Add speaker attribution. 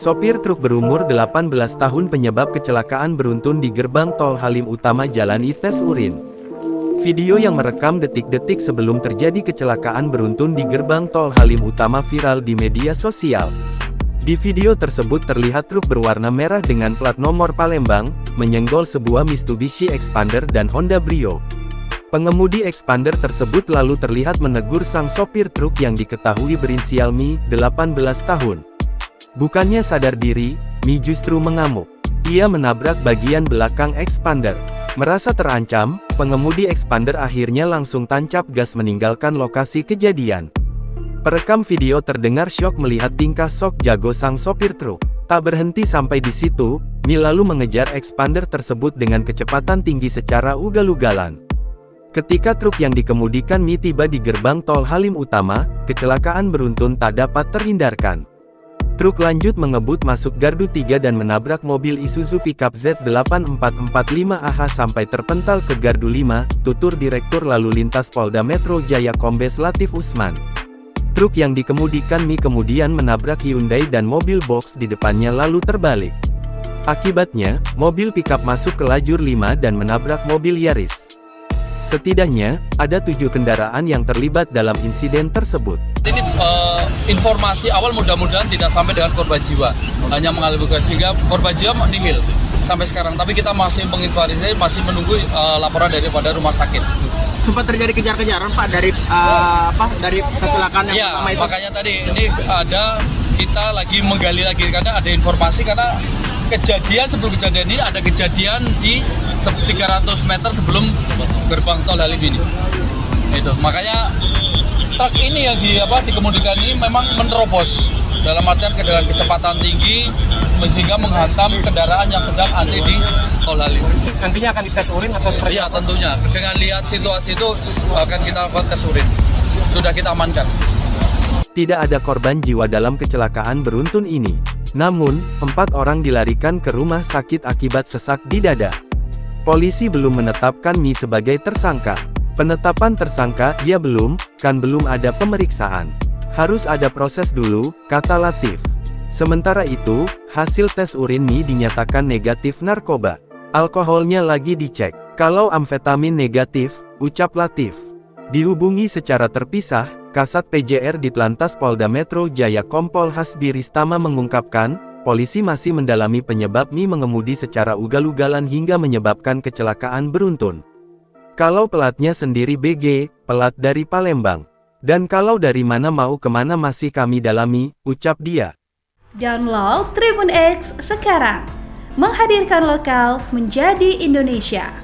Speaker 1: Sopir truk berumur 18 tahun penyebab kecelakaan beruntun di gerbang tol Halim Utama jalani tes urin. Video yang merekam detik-detik sebelum terjadi kecelakaan beruntun di gerbang tol Halim Utama viral di media sosial. Di video tersebut terlihat truk berwarna merah dengan plat nomor Palembang, menyenggol sebuah Mitsubishi Expander dan Honda Brio. Pengemudi Expander tersebut lalu terlihat menegur sang sopir truk yang diketahui berinisial Mi, 18 tahun. Bukannya sadar diri, Mi justru mengamuk. Ia menabrak bagian belakang Expander. Merasa terancam, pengemudi Expander akhirnya langsung tancap gas meninggalkan lokasi kejadian. Perekam video terdengar syok melihat tingkah sok jago sang sopir truk. Tak berhenti sampai di situ, Mi lalu mengejar Expander tersebut dengan kecepatan tinggi secara ugal-ugalan. Ketika truk yang dikemudikan Mi tiba di gerbang tol Halim Utama, kecelakaan beruntun tak dapat terhindarkan. Truk lanjut mengebut masuk gardu 3 dan menabrak mobil Isuzu pickup Z8445AH sampai terpental ke gardu 5, tutur Direktur Lalu Lintas Polda Metro Jaya Kombes Latif Usman. Truk yang dikemudikan Mi kemudian menabrak Hyundai dan mobil box di depannya lalu terbalik. Akibatnya, mobil pickup masuk ke lajur 5 dan menabrak mobil Yaris. Setidaknya, ada 7 kendaraan yang terlibat dalam insiden tersebut.
Speaker 2: Ini informasi awal mudah-mudahan tidak sampai dengan korban jiwa. Hanya mengalami sehingga korban jiwa meninggal sampai sekarang. Tapi kita masih menginventarisasi, masih menunggu laporan daripada rumah sakit.
Speaker 3: Sempat terjadi kejar-kejaran Pak dari kecelakaan yang pertama itu.
Speaker 2: Makanya tadi ini kita lagi menggali lagi karena ada informasi karena sebelum kejadian ini ada kejadian di 300 meter sebelum gerbang tol Halim ini. Itu makanya truk ini yang dikemudikan ini memang menerobos dalam artian dengan kecepatan tinggi sehingga menghantam kendaraan yang sedang antri di tol Halim.
Speaker 3: Nantinya akan dites urin atau seperti
Speaker 2: Iya, tentunya. Dengan lihat situasi itu akan kita lakukan tes urin. Sudah kita amankan.
Speaker 1: Tidak ada korban jiwa dalam kecelakaan beruntun ini. Namun, 4 orang dilarikan ke rumah sakit akibat sesak di dada. Polisi belum menetapkan Mi sebagai tersangka. Penetapan tersangka, ya belum ada pemeriksaan. Harus ada proses dulu, kata Latif. Sementara itu, hasil tes urin Mi dinyatakan negatif narkoba. Alkoholnya lagi dicek. Kalau amfetamin negatif, ucap Latif. Dihubungi secara terpisah, Kasat PJR Ditlantas Polda Metro Jaya Kompol Hasbi Ristama mengungkapkan, polisi masih mendalami penyebab Mi mengemudi secara ugal-ugalan hingga menyebabkan kecelakaan beruntun. Kalau pelatnya sendiri BG, pelat dari Palembang. Dan kalau dari mana mau kemana masih kami dalami, ucap dia.
Speaker 4: Download Tribun X sekarang, menghadirkan lokal menjadi Indonesia.